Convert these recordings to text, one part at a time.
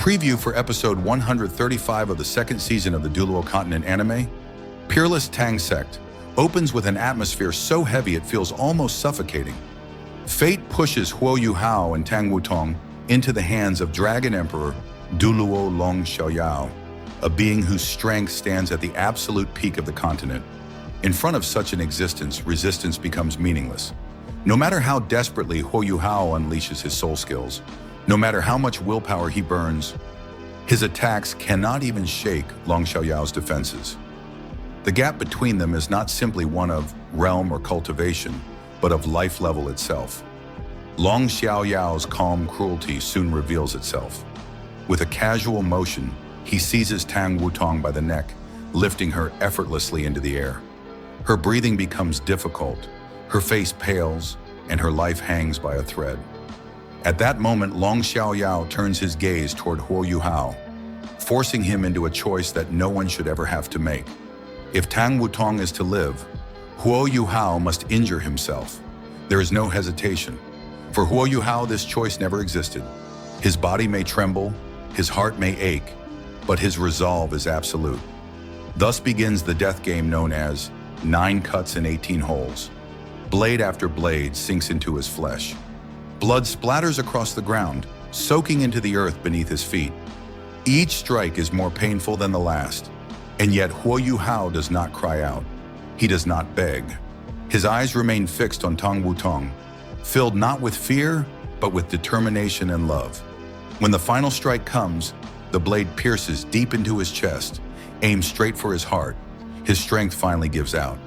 preview for episode 135 of the second season of the Douluo Continent anime, Peerless Tang Sect, opens with an atmosphere so heavy it feels almost suffocating. Fate pushes Huo Yuhao and Tang Wutong into the hands of Dragon Emperor Douluo Xiaoyao, a being whose strength stands at the absolute peak of the continent. In front of such an existence, resistance becomes meaningless. No matter how desperately Huo Yuhao unleashes his soul skills, no matter how much willpower he burns, his attacks cannot even shake Xiaoyao's defenses. The gap between them is not simply one of realm or cultivation, but of life level itself. Xiaoyao's calm cruelty soon reveals itself. With a casual motion, he seizes Tang Wutong by the neck, lifting her effortlessly into the air. Her breathing becomes difficult, her face pales, and her life hangs by a thread. At that moment, Xiaoyao turns his gaze toward Huo Yuhao, forcing him into a choice that no one should ever have to make. If Tang Wutong is to live, Huo Yuhao must injure himself. There is no hesitation. For Huo Yuhao, this choice never existed. His body may tremble, his heart may ache, but his resolve is absolute. Thus begins the death game known as 9 cuts and 18 holes. Blade after blade sinks into his flesh. Blood splatters across the ground, soaking into the earth beneath his feet. Each strike is more painful than the last, and yet Huo Yuhao does not cry out. He does not beg. His eyes remain fixed on Tang Wutong, filled not with fear, but with determination and love. When the final strike comes, the blade pierces deep into his chest, aims straight for his heart. His strength finally gives out.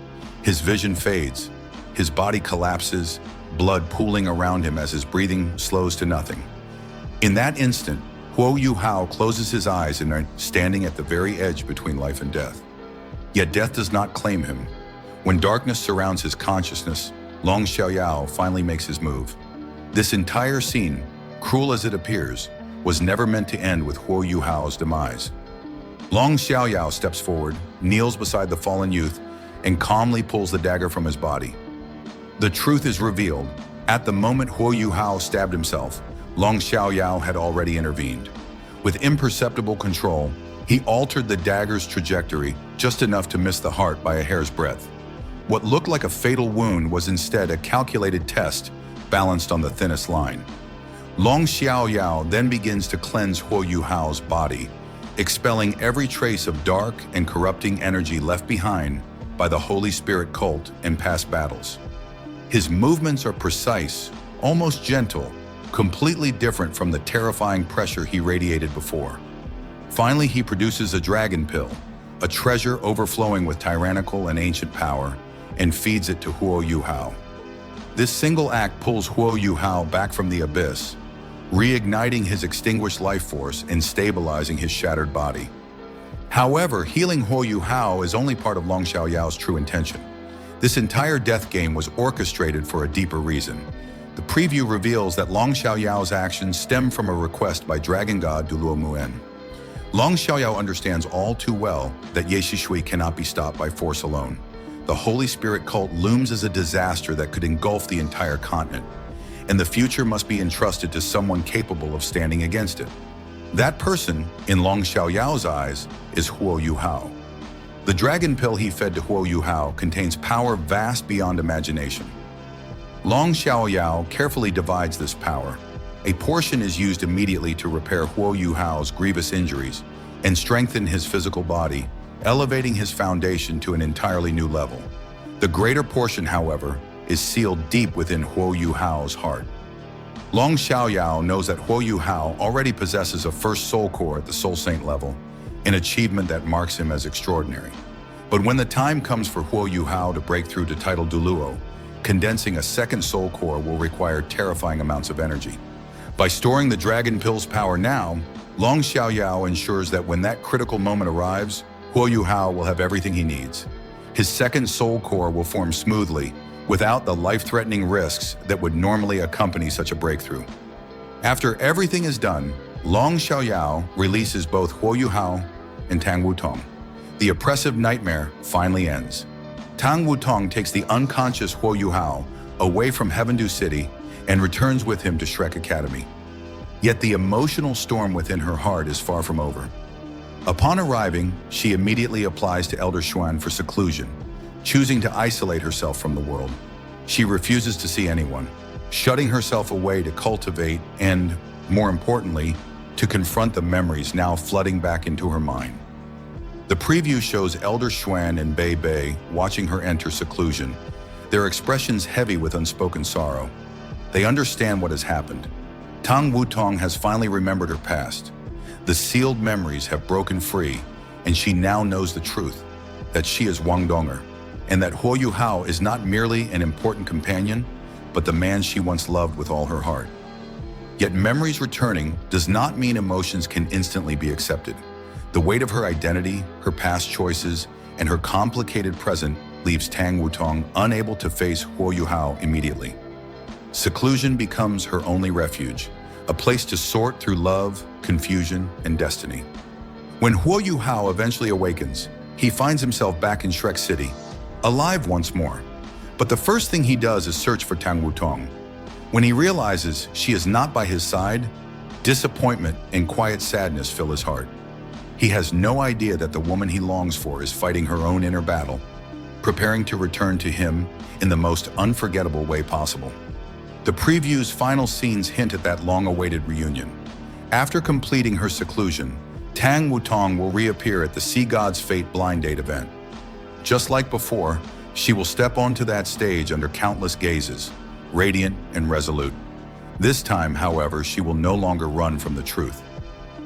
His vision fades. His body collapses, blood pooling around him as his breathing slows to nothing. In that instant, Huo Yuhao closes his eyes and is standing at the very edge between life and death. Yet death does not claim him. When darkness surrounds his consciousness, Xiaoyao finally makes his move. This entire scene, cruel as it appears, was never meant to end with Huo Yuhao's demise. Xiaoyao steps forward, kneels beside the fallen youth, and calmly pulls the dagger from his body. The truth is revealed. At the moment Huo Yuhao stabbed himself, Xiaoyao had already intervened. With imperceptible control, he altered the dagger's trajectory just enough to miss the heart by a hair's breadth. What looked like a fatal wound was instead a calculated test balanced on the thinnest line. Xiaoyao then begins to cleanse Huo Yuhao's body, expelling every trace of dark and corrupting energy left behind by the Holy Spirit cult in past battles. His movements are precise, almost gentle, completely different from the terrifying pressure he radiated before. Finally, he produces a dragon pill, a treasure overflowing with tyrannical and ancient power, and feeds it to Huo Yuhao. This single act pulls Huo Yuhao back from the abyss, reigniting his extinguished life force and stabilizing his shattered body. However, healing Huo Yuhao is only part of Xiaoyao's true intention. This entire death game was orchestrated for a deeper reason. The preview reveals that Xiaoyao's actions stem from a request by dragon god Douluo. Xiaoyao understands all too well that Ye Shishui cannot be stopped by force alone. The Holy Spirit cult looms as a disaster that could engulf the entire continent, and the future must be entrusted to someone capable of standing against it. That person, in Xiaoyao's eyes, is Huo Yuhao. The dragon pill he fed to Huo Yuhao contains power vast beyond imagination. Xiaoyao carefully divides this power. A portion is used immediately to repair Huo Yuhao's grievous injuries and strengthen his physical body, elevating his foundation to an entirely new level. The greater portion, however, is sealed deep within Huo Yuhao's heart. Xiaoyao knows that Huo Yuhao already possesses a first soul core at the Soul Saint level, an achievement that marks him as extraordinary. But when the time comes for Huo Yuhao to break through to title Douluo, condensing a second soul core will require terrifying amounts of energy. By storing the dragon pill's power now, Xiaoyao ensures that when that critical moment arrives, Huo Yuhao will have everything he needs. His second soul core will form smoothly, without the life-threatening risks that would normally accompany such a breakthrough. After everything is done, Xiaoyao releases both Huo Yuhao and Tang Wutong. The oppressive nightmare finally ends. Tang Wutong takes the unconscious Huo Yuhao away from Heavendew City and returns with him to Shrek Academy. Yet the emotional storm within her heart is far from over. Upon arriving, she immediately applies to Elder Xuan for seclusion, choosing to isolate herself from the world. She refuses to see anyone, shutting herself away to cultivate and, more importantly, to confront the memories now flooding back into her mind. The preview shows Elder Xuan and Bei Bei watching her enter seclusion, their expressions heavy with unspoken sorrow. They understand what has happened. Tang Wutong has finally remembered her past. The sealed memories have broken free, and she now knows the truth, that she is Wang Dong'er, and that Huo Yuhao is not merely an important companion, but the man she once loved with all her heart. Yet memories returning does not mean emotions can instantly be accepted. The weight of her identity, her past choices, and her complicated present leaves Tang Wutong unable to face Huo Yuhao immediately. Seclusion becomes her only refuge, a place to sort through love, confusion, and destiny. When Huo Yuhao eventually awakens, he finds himself back in Shrek City, alive once more. But the first thing he does is search for Tang Wutong. When he realizes she is not by his side, disappointment and quiet sadness fill his heart. He has no idea that the woman he longs for is fighting her own inner battle, preparing to return to him in the most unforgettable way possible. The preview's final scenes hint at that long-awaited reunion. After completing her seclusion, Tang Wutong will reappear at the Sea God's Fate blind date event. Just like before, she will step onto that stage under countless gazes, radiant and resolute. This time, however, she will no longer run from the truth.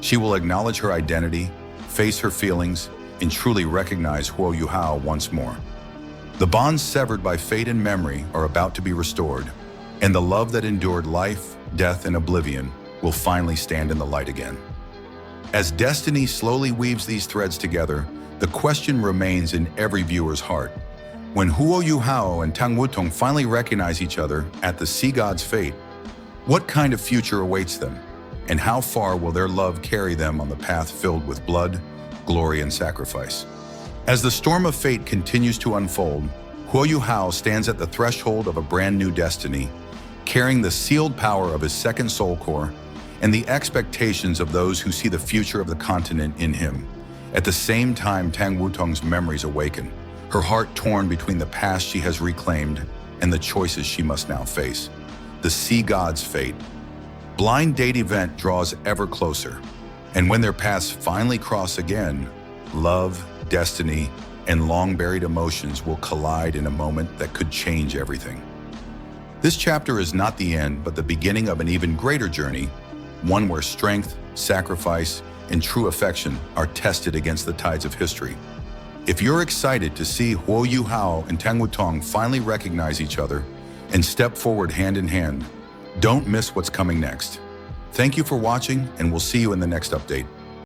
She will acknowledge her identity, face her feelings, and truly recognize Huo Yuhao once more. The bonds severed by fate and memory are about to be restored, and the love that endured life, death, and oblivion will finally stand in the light again. As destiny slowly weaves these threads together, the question remains in every viewer's heart. When Huo Yuhao and Tang Wutong finally recognize each other at the Sea God's Fate, what kind of future awaits them? And how far will their love carry them on the path filled with blood, glory, and sacrifice? As the storm of fate continues to unfold, Huo Yuhao stands at the threshold of a brand new destiny, carrying the sealed power of his second soul core and the expectations of those who see the future of the continent in him. At the same time, Tang Wutong's memories awaken, her heart torn between the past she has reclaimed and the choices she must now face. The Sea God's Fate. Blind date event draws ever closer, and when their paths finally cross again, love, destiny, and long-buried emotions will collide in a moment that could change everything. This chapter is not the end, but the beginning of an even greater journey, one where strength, sacrifice, and true affection are tested against the tides of history. If you're excited to see Huo Yuhao and Tang Wutong finally recognize each other and step forward hand in hand, don't miss what's coming next. Thank you for watching, and we'll see you in the next update.